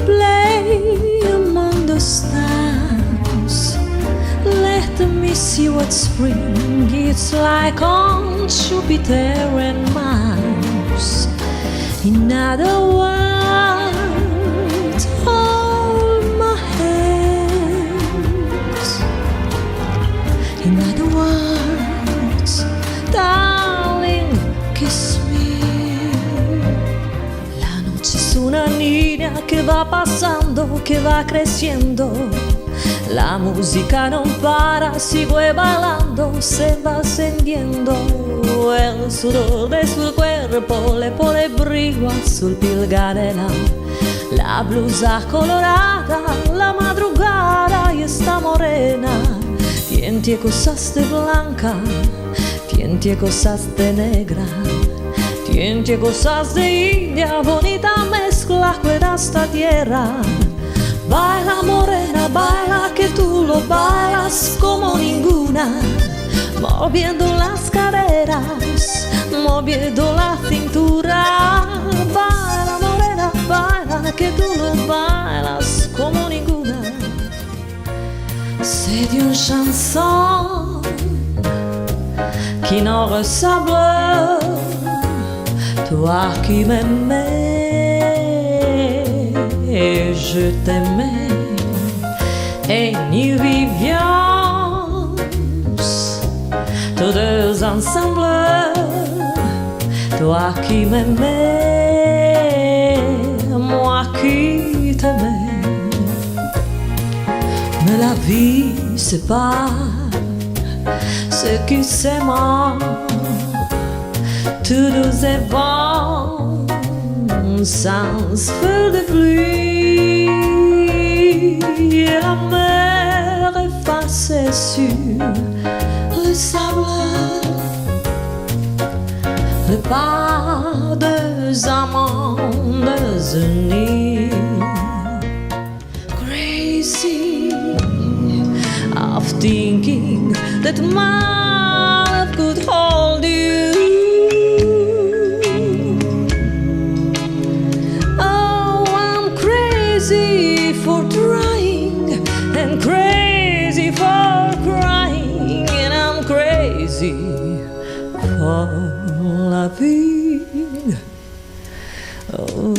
play among the stars. Let me see what spring is like on Jupiter and Mars. In other words, hold my hands. In other words, darling, kiss me. La noche es una niña que va pasando, que va creciendo. La música no para, sigue bailando, se va encendiendo. El sudor de su cuerpo le pone brillo a su piel canela. La blusa colorada, la madrugada y está morena. Tiene cosas de blanca, tiene cosas de negra. Tiene cosas de india, bonita mezcla con esta tierra. Baila morena, baila que tú lo bailas como ninguna, moviendo las caderas, moviendo la cintura. Baila morena, baila que tú lo bailas como ninguna. C'est une chanson qui n'en ressemble. Toi qui m'aimais, je t'aimais, et nous vivions tous deux ensemble. Toi qui m'aimais, moi qui t'aimais. Mais la vie c'est pas ce qui s'aiment. Tous nous aimons sans feu de pluie. Et la mer effacée sur le sable. Le pas des amants unis. Crazy of thinking that my love could hold you. Oh, I'm crazy for trying and crazy for crying, and I'm crazy for loving. Oh,